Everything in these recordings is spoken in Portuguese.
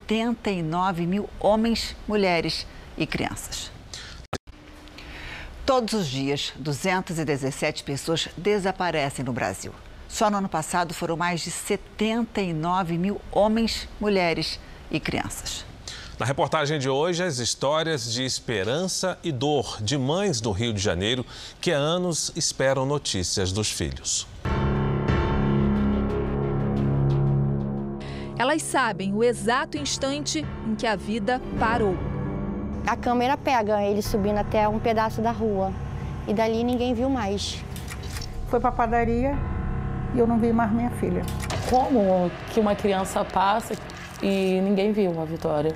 79 mil homens, mulheres e crianças. Todos os dias, 217 pessoas desaparecem no Brasil. Só no ano passado foram mais de 79 mil homens, mulheres e crianças. Na reportagem de hoje, as histórias de esperança e dor de mães do Rio de Janeiro que há anos esperam notícias dos filhos. Elas sabem o exato instante em que a vida parou. A câmera pega ele subindo até um pedaço da rua e dali ninguém viu mais. Foi para a padaria e eu não vi mais minha filha. Como que uma criança passa e ninguém viu a Vitória?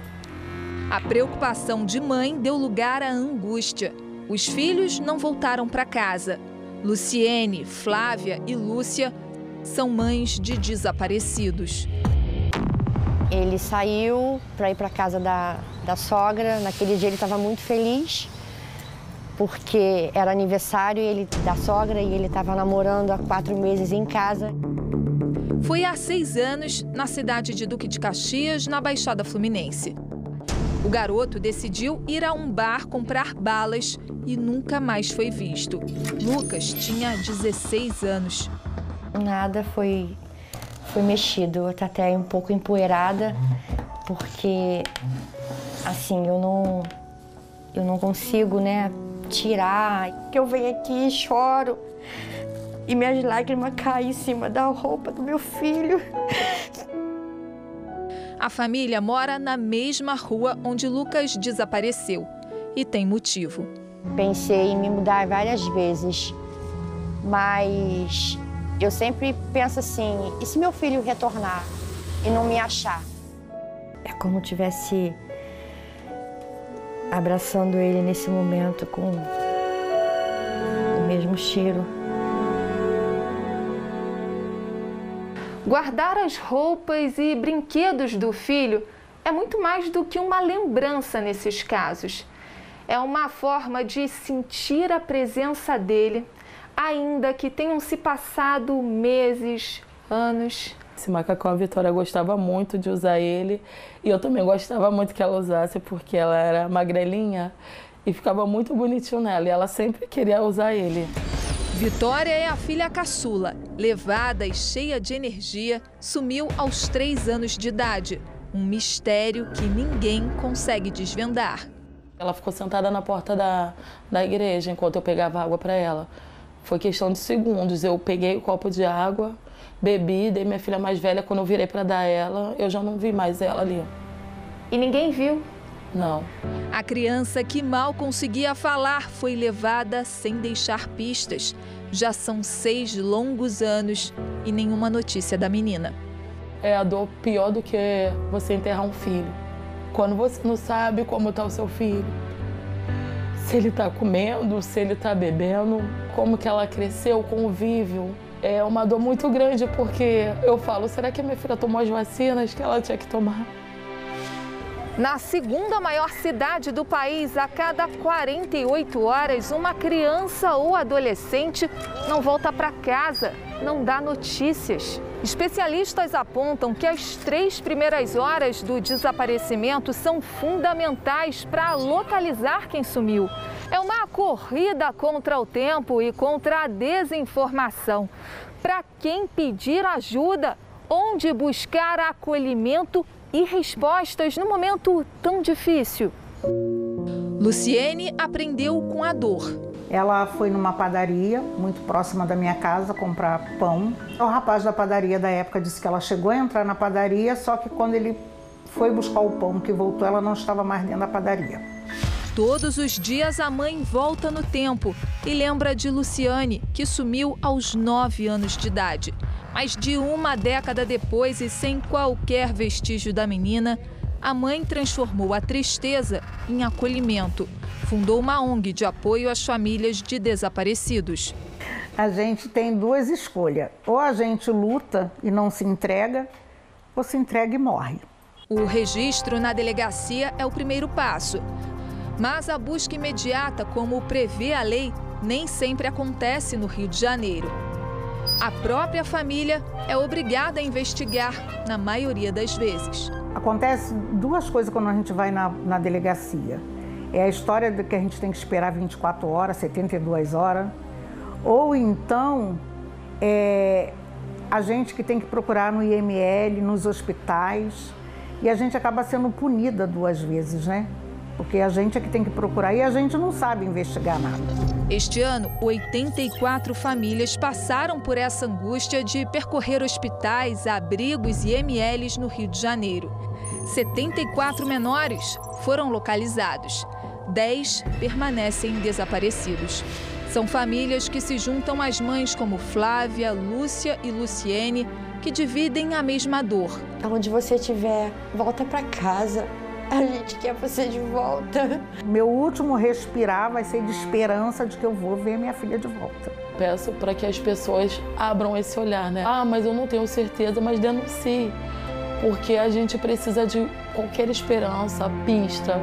A preocupação de mãe deu lugar à angústia. Os filhos não voltaram para casa. Luciene, Flávia e Lúcia são mães de desaparecidos. Ele saiu para ir para casa da sogra. Naquele dia ele estava muito feliz, porque era aniversário da sogra e ele estava namorando há 4 meses em casa. Foi há 6 anos, na cidade de Duque de Caxias, na Baixada Fluminense. O garoto decidiu ir a um bar comprar balas e nunca mais foi visto. Lucas tinha 16 anos. Nada foi mexido. Eu tô até um pouco empoeirada, porque assim, eu não consigo, né, tirar. Que eu venho aqui e choro e minhas lágrimas caem em cima da roupa do meu filho. A família mora na mesma rua onde Lucas desapareceu e tem motivo. Pensei em me mudar várias vezes, mas eu sempre penso assim, e se meu filho retornar e não me achar? É como se estivesse abraçando ele nesse momento com o mesmo cheiro. Guardar as roupas e brinquedos do filho é muito mais do que uma lembrança nesses casos. É uma forma de sentir a presença dele, ainda que tenham se passado meses, anos. Esse macacão, a Vitória gostava muito de usar ele e eu também gostava muito que ela usasse porque ela era magrelinha e ficava muito bonitinho nela e ela sempre queria usar ele. Vitória é a filha caçula. Levada e cheia de energia, sumiu aos 3 anos de idade. Um mistério que ninguém consegue desvendar. Ela ficou sentada na porta da igreja enquanto eu pegava água para ela. Foi questão de segundos. Eu peguei o copo de água, bebi, dei minha filha mais velha. Quando eu virei para dar ela, eu já não vi mais ela ali. E ninguém viu? Não. A criança que mal conseguia falar foi levada sem deixar pistas. Já são 6 longos anos e nenhuma notícia da menina. É a dor pior do que você enterrar um filho. Quando você não sabe como está o seu filho, se ele está comendo, se ele está bebendo, como que ela cresceu, o convívio. É uma dor muito grande porque eu falo, será que a minha filha tomou as vacinas que ela tinha que tomar? Na segunda maior cidade do país, a cada 48 horas, uma criança ou adolescente não volta para casa, não dá notícias. Especialistas apontam que as 3 primeiras horas do desaparecimento são fundamentais para localizar quem sumiu. É uma corrida contra o tempo e contra a desinformação. Para quem pedir ajuda, onde buscar acolhimento e respostas no momento tão difícil. Luciene aprendeu com a dor. Ela foi numa padaria muito próxima da minha casa comprar pão. O rapaz da padaria da época disse que ela chegou a entrar na padaria, só que quando ele foi buscar o pão que voltou, ela não estava mais dentro da padaria. Todos os dias a mãe volta no tempo e lembra de Luciane, que sumiu aos 9 anos de idade. Mais de uma década depois e sem qualquer vestígio da menina, a mãe transformou a tristeza em acolhimento. Fundou uma ONG de apoio às famílias de desaparecidos. A gente tem 2 escolhas. Ou a gente luta e não se entrega, ou se entrega e morre. O registro na delegacia é o primeiro passo. Mas a busca imediata, como prevê a lei, nem sempre acontece no Rio de Janeiro. A própria família é obrigada a investigar, na maioria das vezes. Acontece duas coisas quando a gente vai na delegacia. É a história de que a gente tem que esperar 24 horas, 72 horas. Ou então, a gente que tem que procurar no IML, nos hospitais. E a gente acaba sendo punida duas vezes, né? Porque a gente é que tem que procurar e a gente não sabe investigar nada. Este ano, 84 famílias passaram por essa angústia de percorrer hospitais, abrigos e IMLs no Rio de Janeiro. 74 menores foram localizados. 10 permanecem desaparecidos. São famílias que se juntam às mães como Flávia, Lúcia e Luciene, que dividem a mesma dor. Aonde você estiver, volta para casa. A gente quer você de volta. Meu último respirar vai ser de esperança de que eu vou ver minha filha de volta. Peço para que as pessoas abram esse olhar, né? Ah, mas eu não tenho certeza, mas denuncie. Porque a gente precisa de qualquer esperança, pista.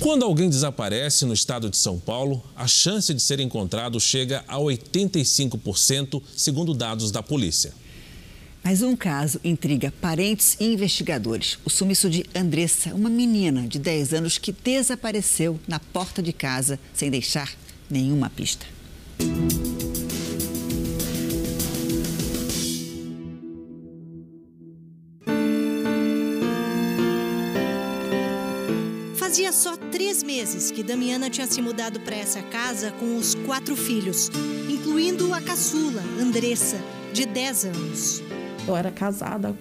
Quando alguém desaparece no estado de São Paulo, a chance de ser encontrado chega a 85%, segundo dados da polícia. Mas um caso intriga parentes e investigadores. O sumiço de Andressa, uma menina de 10 anos que desapareceu na porta de casa sem deixar nenhuma pista. Fazia só 3 meses que Damiana tinha se mudado para essa casa com os 4 filhos, incluindo a caçula, Andressa, de 10 anos. Eu era casada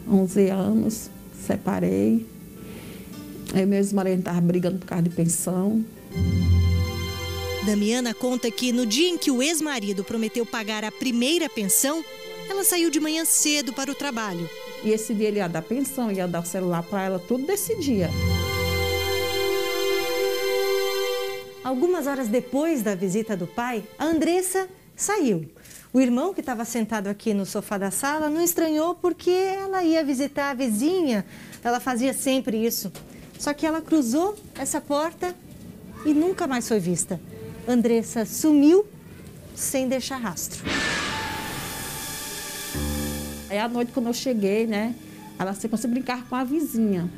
há 11 anos, separei. Aí meu ex-marido estava brigando por causa de pensão. Damiana conta que no dia em que o ex-marido prometeu pagar a primeira pensão, ela saiu de manhã cedo para o trabalho. E esse dia ele ia dar pensão, ia dar o celular para ela, tudo desse dia. Algumas horas depois da visita do pai, a Andressa saiu. O irmão, que estava sentado aqui no sofá da sala, não estranhou porque ela ia visitar a vizinha. Ela fazia sempre isso. Só que ela cruzou essa porta e nunca mais foi vista. Andressa sumiu sem deixar rastro. Aí à noite, quando eu cheguei, né, ela sempre começou a brincar com a vizinha.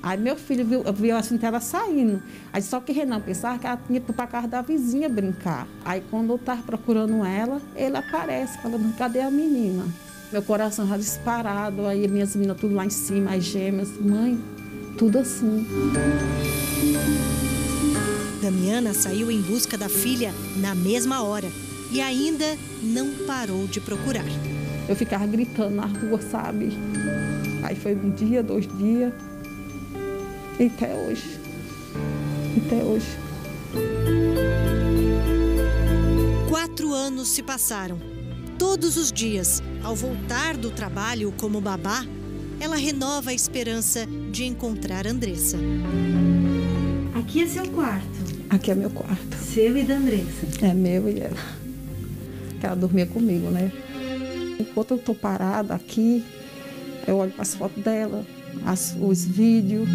Aí meu filho viu assim, ela saindo. Aí só que Renan pensava que ela tinha ido para a casa da vizinha brincar. Aí quando eu estava procurando ela, ele aparece, falando, cadê a menina? Meu coração já disparado, aí minhas meninas tudo lá em cima, as gêmeas, mãe, tudo assim. Damiana saiu em busca da filha na mesma hora e ainda não parou de procurar. Eu ficava gritando na rua, sabe? Aí foi um dia, 2 dias. E até hoje. Até hoje. 4 anos se passaram. Todos os dias, ao voltar do trabalho como babá, ela renova a esperança de encontrar Andressa. Aqui é seu quarto? Aqui é meu quarto. Seu e da Andressa? É meu e ela. Que ela dormia comigo, né? Enquanto eu tô parada aqui, eu olho para as fotos dela, os vídeos.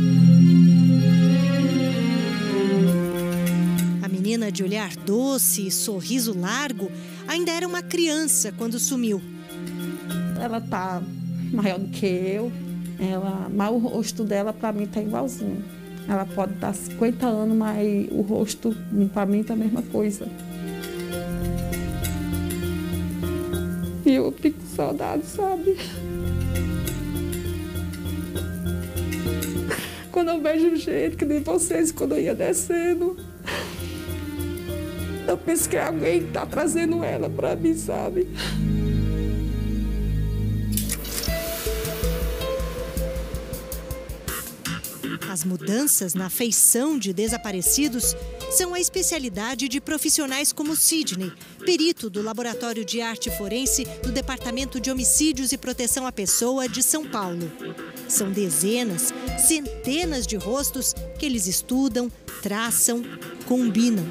A menina de olhar doce e sorriso largo ainda era uma criança quando sumiu. Ela tá maior do que eu, mas o rosto dela para mim tá igualzinho. Ela pode estar 50 anos, mas o rosto para mim tá a mesma coisa. E eu fico com saudade, sabe? Quando eu vejo gente que nem vocês, quando eu ia descendo, eu penso que é alguém que tá trazendo ela para mim, sabe? As mudanças na feição de desaparecidos são a especialidade de profissionais como Sidney, perito do Laboratório de Arte Forense do Departamento de Homicídios e Proteção à Pessoa de São Paulo. São dezenas, centenas de rostos que eles estudam, traçam, combinam.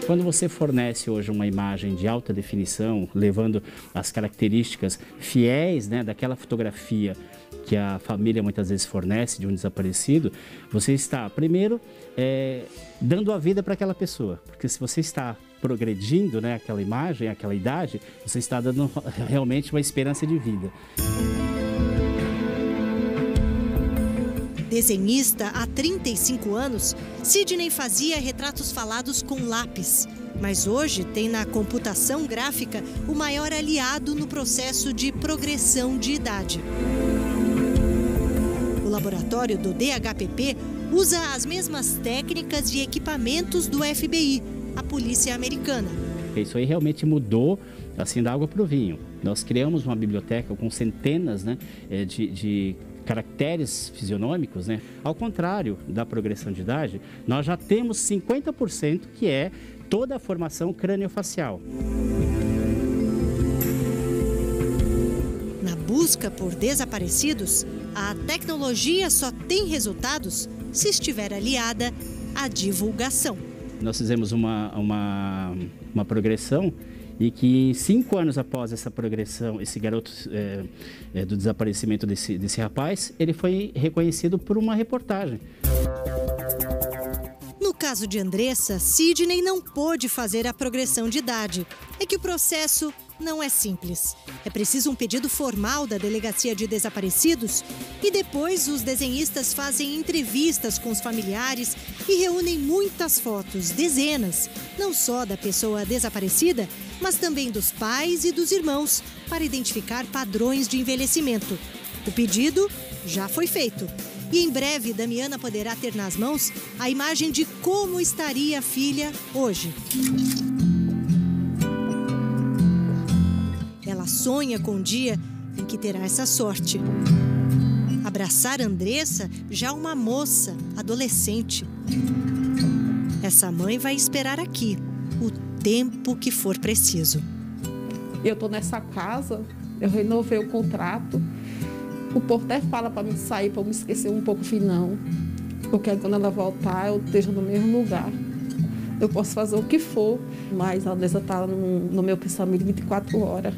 Quando você fornece hoje uma imagem de alta definição, levando as características fiéis, né, daquela fotografia que a família muitas vezes fornece de um desaparecido, você está, primeiro, dando a vida para aquela pessoa. Porque se você está progredindo, né, aquela imagem, aquela idade, você está dando realmente uma esperança de vida. Desenhista há 35 anos, Sidney fazia retratos falados com lápis. Mas hoje tem na computação gráfica o maior aliado no processo de progressão de idade. O laboratório do DHPP usa as mesmas técnicas e equipamentos do FBI, a polícia americana. Isso aí realmente mudou, assim, da água para o vinho. Nós criamos uma biblioteca com centenas, né, de caracteres fisionômicos, né? Ao contrário da progressão de idade, nós já temos 50% que é toda a formação crâniofacial. Na busca por desaparecidos, a tecnologia só tem resultados se estiver aliada à divulgação. Nós fizemos uma progressão e que 5 anos após essa progressão, esse garoto do desaparecimento desse rapaz, ele foi reconhecido por uma reportagem. No caso de Andressa, Sidney não pôde fazer a progressão de idade. É que o processo não é simples. É preciso um pedido formal da Delegacia de Desaparecidos e depois os desenhistas fazem entrevistas com os familiares e reúnem muitas fotos, dezenas, não só da pessoa desaparecida, mas também dos pais e dos irmãos, para identificar padrões de envelhecimento. O pedido já foi feito. E em breve, Damiana poderá ter nas mãos a imagem de como estaria a filha hoje. Ela sonha com um dia em que terá essa sorte. Abraçar Andressa, já uma moça, adolescente. Essa mãe vai esperar aqui o tempo que for preciso. Eu estou nessa casa, eu renovei o contrato. O povo até fala para mim sair, para eu me esquecer um pouco o final. Porque quando ela voltar, eu esteja no mesmo lugar. Eu posso fazer o que for, mas a Andressa está no meu pensamento 24 horas.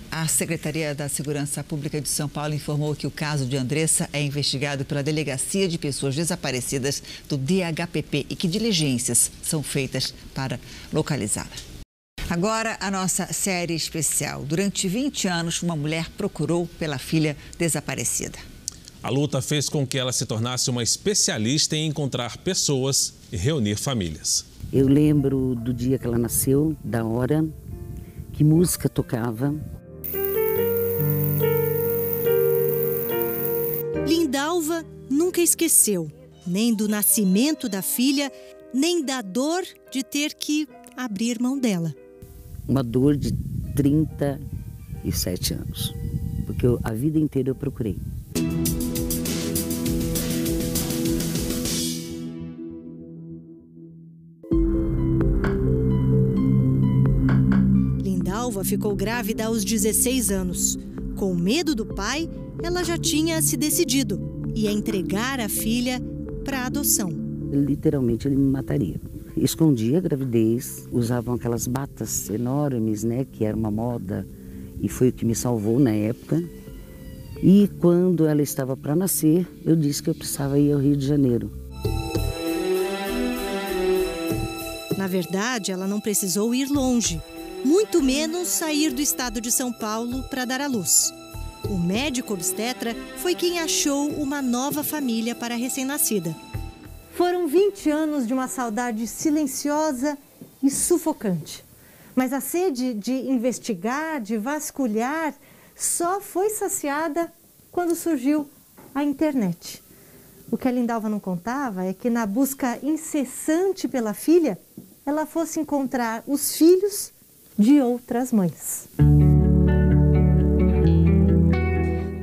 A Secretaria da Segurança Pública de São Paulo informou que o caso de Andressa é investigado pela Delegacia de Pessoas Desaparecidas do DHPP e que diligências são feitas para localizá-la. Agora, a nossa série especial. Durante 20 anos, uma mulher procurou pela filha desaparecida. A luta fez com que ela se tornasse uma especialista em encontrar pessoas e reunir famílias. Eu lembro do dia que ela nasceu, da hora, que música tocava. Lindalva nunca esqueceu, nem do nascimento da filha, nem da dor de ter que abrir mão dela. Uma dor de 37 anos, porque a vida inteira eu procurei. Lindalva ficou grávida aos 16 anos. Com medo do pai, ela já tinha se decidido. Ia entregar a filha para adoção. Literalmente ele me mataria. Escondia a gravidez, usavam aquelas batas enormes, né, que era uma moda, e foi o que me salvou na época. E quando ela estava para nascer, eu disse que eu precisava ir ao Rio de Janeiro. Na verdade, ela não precisou ir longe, muito menos sair do estado de São Paulo para dar à luz. O médico obstetra foi quem achou uma nova família para a recém-nascida. Foram 20 anos de uma saudade silenciosa e sufocante. Mas a sede de investigar, de vasculhar, só foi saciada quando surgiu a internet. O que a Lindalva não contava é que na busca incessante pela filha, ela fosse encontrar os filhos de outras mães.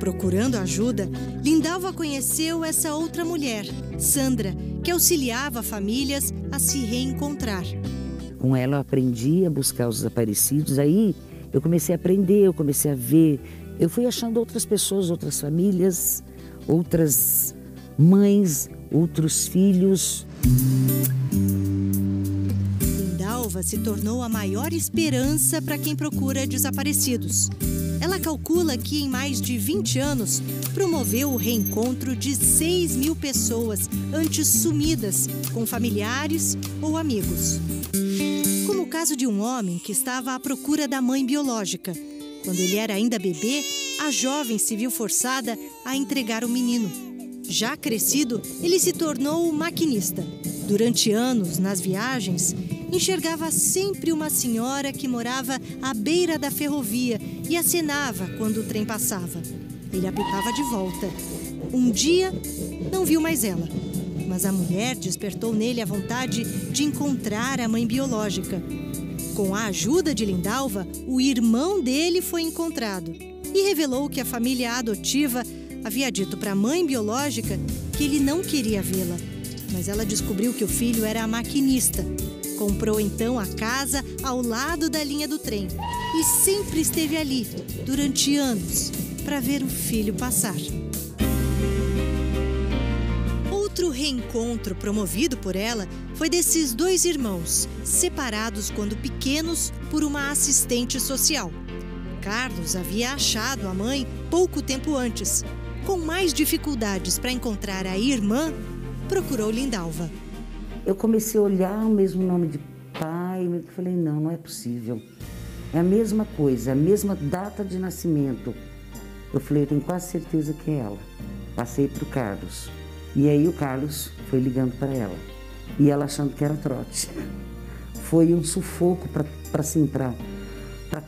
Procurando ajuda, Lindalva conheceu essa outra mulher, Sandra, que auxiliava famílias a se reencontrar. Com ela eu aprendi a buscar os desaparecidos, aí eu comecei a aprender, eu comecei a ver. Eu fui achando outras pessoas, outras famílias, outras mães, outros filhos. Lindalva se tornou a maior esperança para quem procura desaparecidos. Ela calcula que em mais de 20 anos promoveu o reencontro de 6.000 pessoas antes sumidas com familiares ou amigos. Como o caso de um homem que estava à procura da mãe biológica. Quando ele era ainda bebê, a jovem se viu forçada a entregar o menino. Já crescido, ele se tornou maquinista. Durante anos, nas viagens, enxergava sempre uma senhora que morava à beira da ferrovia e acenava quando o trem passava. Ele apitava de volta. Um dia, não viu mais ela. Mas a mulher despertou nele a vontade de encontrar a mãe biológica. Com a ajuda de Lindalva, o irmão dele foi encontrado e revelou que a família adotiva havia dito para a mãe biológica que ele não queria vê-la. Mas ela descobriu que o filho era maquinista. Comprou então a casa ao lado da linha do trem e sempre esteve ali, durante anos, para ver o filho passar. Outro reencontro promovido por ela foi desses 2 irmãos, separados quando pequenos por uma assistente social. Carlos havia achado a mãe pouco tempo antes. Com mais dificuldades para encontrar a irmã, procurou Lindalva. Eu comecei a olhar o mesmo nome de pai e falei, não é possível. É a mesma coisa, a mesma data de nascimento. Eu falei, eu tenho quase certeza que é ela. Passei para o Carlos. E aí o Carlos foi ligando para ela. E ela achando que era trote. Foi um sufoco para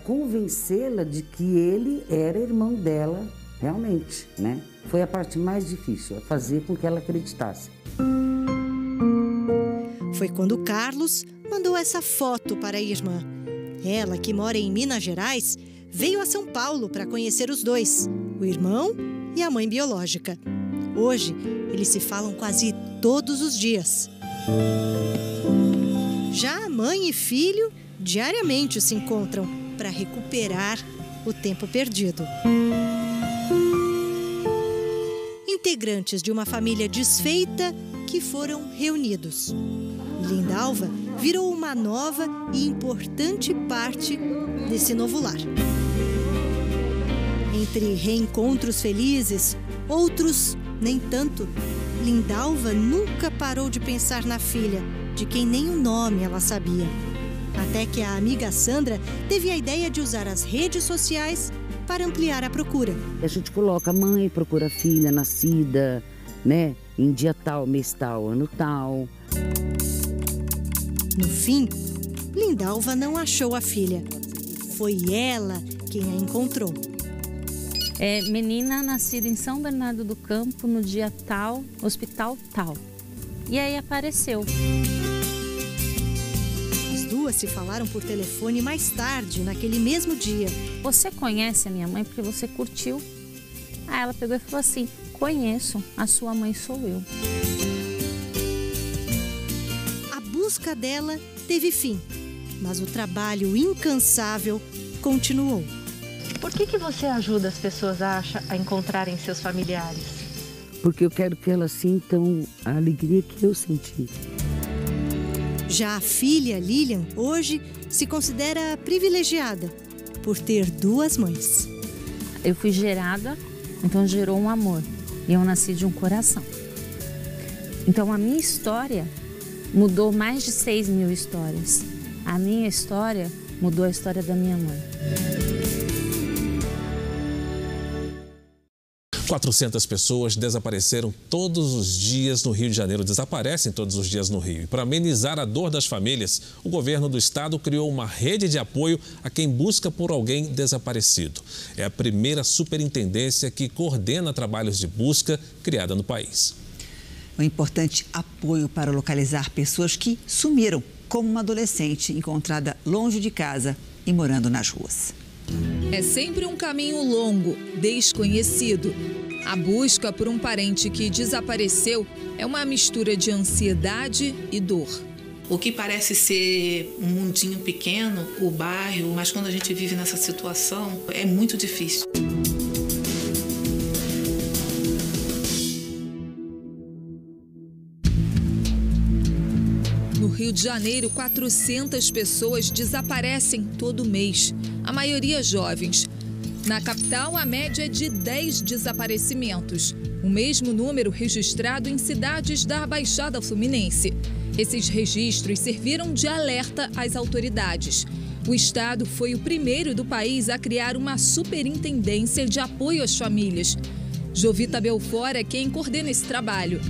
convencê-la de que ele era irmão dela realmente, né? Foi a parte mais difícil, fazer com que ela acreditasse. Foi quando o Carlos mandou essa foto para a irmã. Ela, que mora em Minas Gerais, veio a São Paulo para conhecer os 2, o irmão e a mãe biológica. Hoje, eles se falam quase todos os dias. Já a mãe e filho diariamente se encontram para recuperar o tempo perdido. Integrantes de uma família desfeita que foram reunidos. Lindalva virou uma nova e importante parte desse novo lar. Entre reencontros felizes, outros nem tanto, Lindalva nunca parou de pensar na filha, de quem nem o nome ela sabia. Até que a amiga Sandra teve a ideia de usar as redes sociais para ampliar a procura. A gente coloca mãe, procura a filha nascida, né? Em dia tal, mês tal, ano tal. No fim, Lindalva não achou a filha. Foi ela quem a encontrou. Menina nascida em São Bernardo do Campo, no dia tal, hospital tal. E aí apareceu. As 2 se falaram por telefone mais tarde, naquele mesmo dia. Você conhece a minha mãe porque você curtiu? Aí ela pegou e falou assim, conheço, a sua mãe sou eu. A busca dela teve fim, mas o trabalho incansável continuou. Por que você ajuda as pessoas a encontrarem seus familiares? Porque eu quero que elas sintam a alegria que eu senti. Já a filha Lilian, hoje, se considera privilegiada por ter 2 mães. Eu fui gerada, então gerou um amor. E eu nasci de um coração. Então a minha história mudou mais de 6.000 histórias. A minha história mudou a história da minha mãe. 400 pessoas desapareceram todos os dias no Rio de Janeiro, desaparecem todos os dias no Rio. E para amenizar a dor das famílias, o governo do estado criou uma rede de apoio a quem busca por alguém desaparecido. É a primeira superintendência que coordena trabalhos de busca criada no país. Um importante apoio para localizar pessoas que sumiram, como uma adolescente encontrada longe de casa e morando nas ruas. É sempre um caminho longo, desconhecido. A busca por um parente que desapareceu é uma mistura de ansiedade e dor. O que parece ser um mundinho pequeno, o bairro, mas quando a gente vive nessa situação, é muito difícil. No Rio de Janeiro, 400 pessoas desaparecem todo mês, a maioria jovens. Na capital, a média é de 10 desaparecimentos, o mesmo número registrado em cidades da Baixada Fluminense. Esses registros serviram de alerta às autoridades. O estado foi o primeiro do país a criar uma superintendência de apoio às famílias. Jovita Belfort é quem coordena esse trabalho.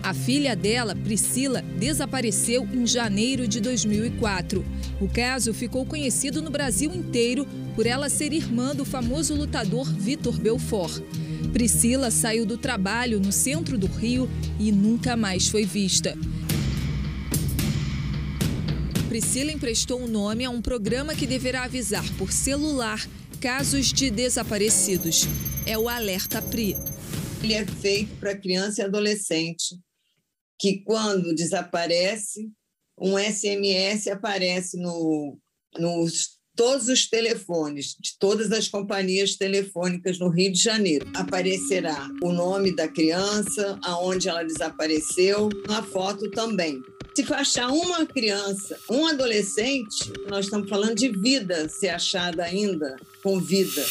A filha dela, Priscila, desapareceu em janeiro de 2004. O caso ficou conhecido no Brasil inteiro por ela ser irmã do famoso lutador Vitor Belfort. Priscila saiu do trabalho no centro do Rio e nunca mais foi vista. Priscila emprestou um nome a um programa que deverá avisar por celular casos de desaparecidos. É o Alerta Pri. Ele é feito para criança e adolescente, que quando desaparece, um SMS aparece nos todos os telefones, de todas as companhias telefônicas no Rio de Janeiro. Aparecerá o nome da criança, aonde ela desapareceu, uma foto também. Se achar uma criança, um adolescente, nós estamos falando de vida, ser achada ainda com vida.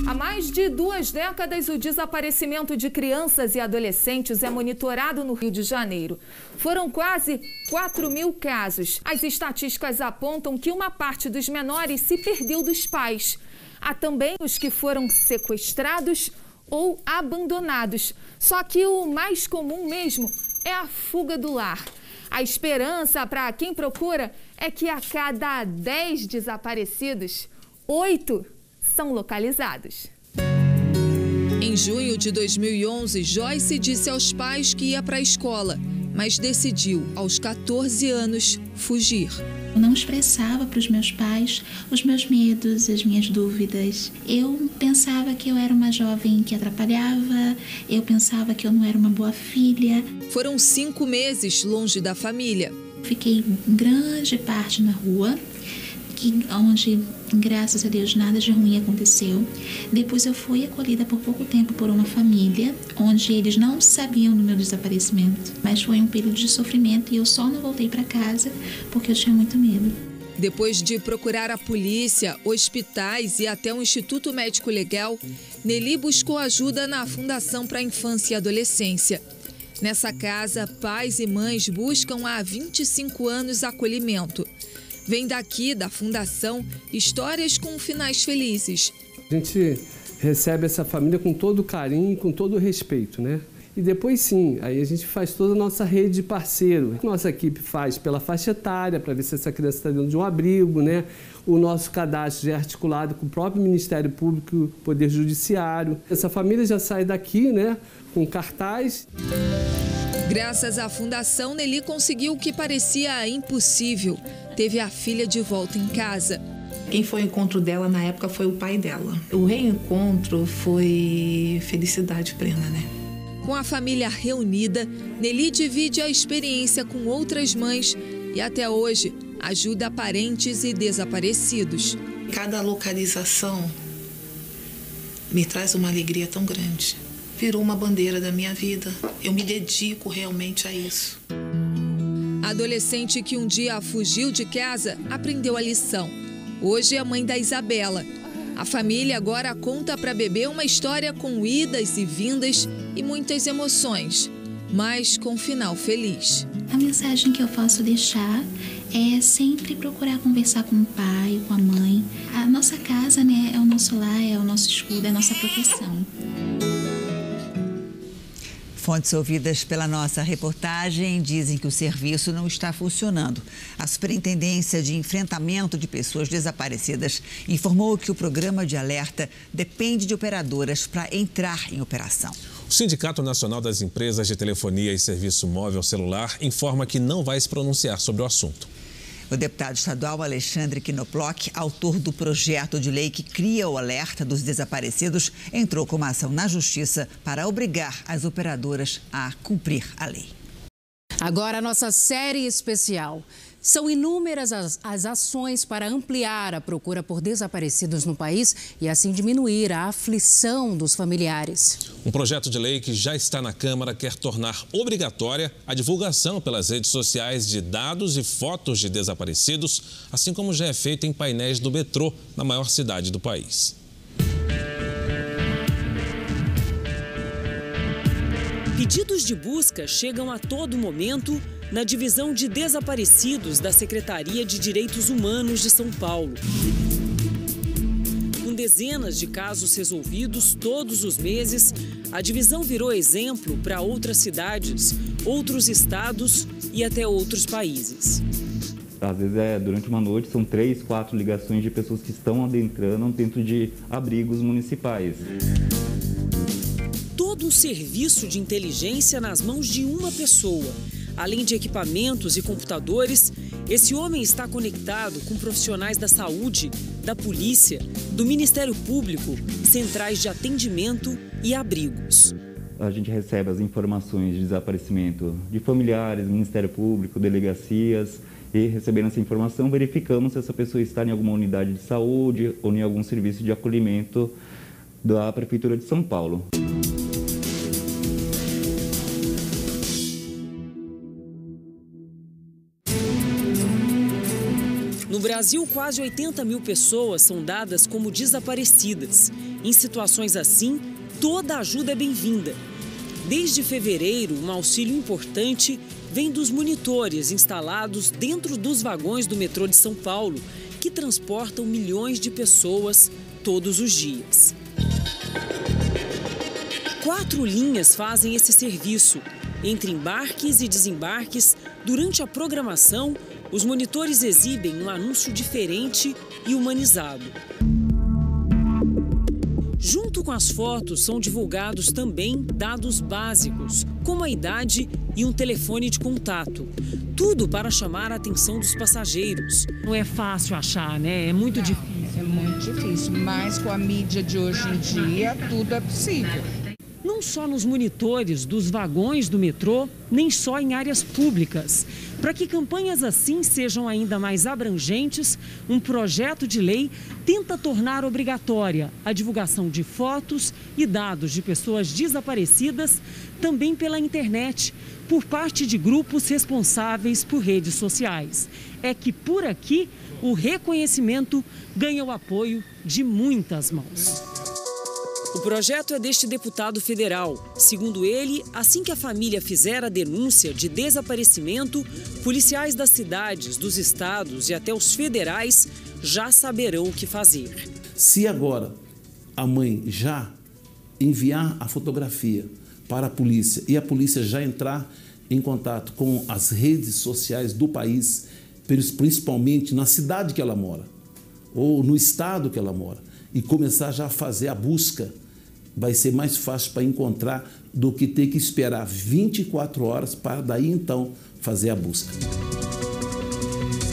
Há mais de 2 décadas, o desaparecimento de crianças e adolescentes é monitorado no Rio de Janeiro. Foram quase 4.000 casos. As estatísticas apontam que uma parte dos menores se perdeu dos pais. Há também os que foram sequestrados ou abandonados. Só que o mais comum mesmo é a fuga do lar. A esperança para quem procura é que a cada 10 desaparecidos, 8 são localizados. Em junho de 2011, Joyce disse aos pais que ia para a escola, mas decidiu, aos 14 anos, fugir. Eu não expressava para os meus pais os meus medos, as minhas dúvidas. Eu pensava que eu era uma jovem que atrapalhava, eu pensava que eu não era uma boa filha. Foram 5 meses longe da família. Fiquei grande parte na rua, onde, graças a Deus, nada de ruim aconteceu. Depois eu fui acolhida por pouco tempo por uma família, onde eles não sabiam do meu desaparecimento. Mas foi um período de sofrimento e eu só não voltei para casa porque eu tinha muito medo. Depois de procurar a polícia, hospitais e até o Instituto Médico Legal, Nelly buscou ajuda na Fundação para a Infância e Adolescência. Nessa casa, pais e mães buscam há 25 anos acolhimento. Vem daqui, da Fundação, histórias com finais felizes. A gente recebe essa família com todo carinho e com todo respeito, né? E depois sim, aí a gente faz toda a nossa rede de parceiro. Nossa equipe faz pela faixa etária, para ver se essa criança está dentro de um abrigo, né? O nosso cadastro já é articulado com o próprio Ministério Público e o Poder Judiciário. Essa família já sai daqui, né, com cartaz. Graças à Fundação, Nelly conseguiu o que parecia impossível. Teve a filha de volta em casa. Quem foi ao encontro dela na época foi o pai dela. O reencontro foi felicidade plena, né? Com a família reunida, Nelly divide a experiência com outras mães e até hoje ajuda parentes e desaparecidos. Cada localização me traz uma alegria tão grande. Virou uma bandeira da minha vida. Eu me dedico realmente a isso. A adolescente que um dia fugiu de casa aprendeu a lição. Hoje é a mãe da Isabela. A família agora conta para a bebê uma história com idas e vindas e muitas emoções, mas com final feliz. A mensagem que eu posso deixar é sempre procurar conversar com o pai, com a mãe. A nossa casa, né, é o nosso lar, é o nosso escudo, é a nossa proteção. Fontes ouvidas pela nossa reportagem dizem que o serviço não está funcionando. A Superintendência de Enfrentamento de Pessoas Desaparecidas informou que o programa de alerta depende de operadoras para entrar em operação. O Sindicato Nacional das Empresas de Telefonia e Serviço Móvel Celular informa que não vai se pronunciar sobre o assunto. O deputado estadual Alexandre Knoploch, autor do projeto de lei que cria o alerta dos desaparecidos, entrou com uma ação na Justiça para obrigar as operadoras a cumprir a lei. Agora a nossa série especial. São inúmeras as ações para ampliar a procura por desaparecidos no país e assim diminuir a aflição dos familiares. Um projeto de lei que já está na Câmara quer tornar obrigatória a divulgação pelas redes sociais de dados e fotos de desaparecidos, assim como já é feito em painéis do metrô na maior cidade do país. Pedidos de busca chegam a todo momento na divisão de desaparecidos da Secretaria de Direitos Humanos de São Paulo. Com dezenas de casos resolvidos todos os meses, a divisão virou exemplo para outras cidades, outros estados e até outros países. Às vezes, durante uma noite, são 3, 4 ligações de pessoas que estão adentrando dentro de abrigos municipais. Todo um serviço de inteligência nas mãos de uma pessoa. Além de equipamentos e computadores, esse homem está conectado com profissionais da saúde, da polícia, do Ministério Público, centrais de atendimento e abrigos. A gente recebe as informações de desaparecimento de familiares, Ministério Público, delegacias, e recebendo essa informação, verificamos se essa pessoa está em alguma unidade de saúde ou em algum serviço de acolhimento da Prefeitura de São Paulo. No Brasil, quase 80 mil pessoas são dadas como desaparecidas. Em situações assim, toda ajuda é bem-vinda. Desde fevereiro, um auxílio importante vem dos monitores instalados dentro dos vagões do metrô de São Paulo, que transportam milhões de pessoas todos os dias. 4 linhas fazem esse serviço. Entre embarques e desembarques, durante a programação, os monitores exibem um anúncio diferente e humanizado. Junto com as fotos, são divulgados também dados básicos, como a idade e um telefone de contato. Tudo para chamar a atenção dos passageiros. Não é fácil achar, né? É muito difícil. É muito difícil, mas com a mídia de hoje em dia, tudo é possível. Não só nos monitores dos vagões do metrô, nem só em áreas públicas. Para que campanhas assim sejam ainda mais abrangentes, um projeto de lei tenta tornar obrigatória a divulgação de fotos e dados de pessoas desaparecidas também pela internet, por parte de grupos responsáveis por redes sociais. É que por aqui o reconhecimento ganha o apoio de muitas mãos. O projeto é deste deputado federal. Segundo ele, assim que a família fizer a denúncia de desaparecimento, policiais das cidades, dos estados e até os federais já saberão o que fazer. Se agora a mãe já enviar a fotografia para a polícia e a polícia já entrar em contato com as redes sociais do país, principalmente na cidade que ela mora ou no estado que ela mora, e começar já a fazer a busca, vai ser mais fácil para encontrar do que ter que esperar 24 horas para daí então fazer a busca.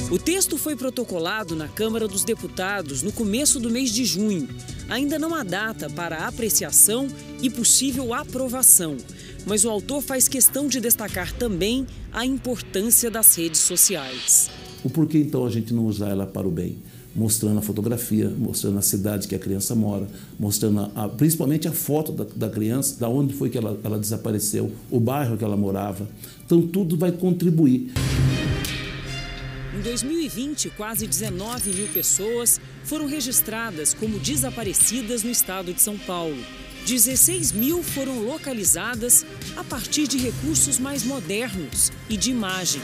O texto foi protocolado na Câmara dos Deputados no começo do mês de junho. Ainda não há data para apreciação e possível aprovação, mas o autor faz questão de destacar também a importância das redes sociais. O porquê então a gente não usar ela para o bem? Mostrando a fotografia, mostrando a cidade que a criança mora, mostrando principalmente a foto da criança, da onde foi que ela desapareceu, o bairro que ela morava. Então tudo vai contribuir. Em 2020, quase 19 mil pessoas foram registradas como desaparecidas no estado de São Paulo. 16 mil foram localizadas a partir de recursos mais modernos e de imagem.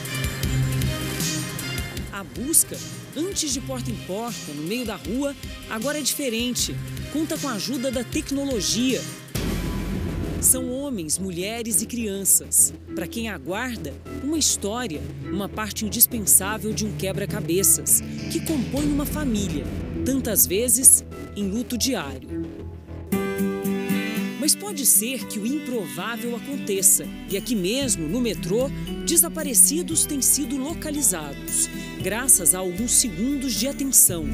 A busca, antes de porta em porta, no meio da rua, agora é diferente. Conta com a ajuda da tecnologia. São homens, mulheres e crianças. Para quem aguarda, uma história, uma parte indispensável de um quebra-cabeças, que compõe uma família, tantas vezes em luto diário. Mas pode ser que o improvável aconteça. E aqui mesmo, no metrô, desaparecidos têm sido localizados, graças a alguns segundos de atenção.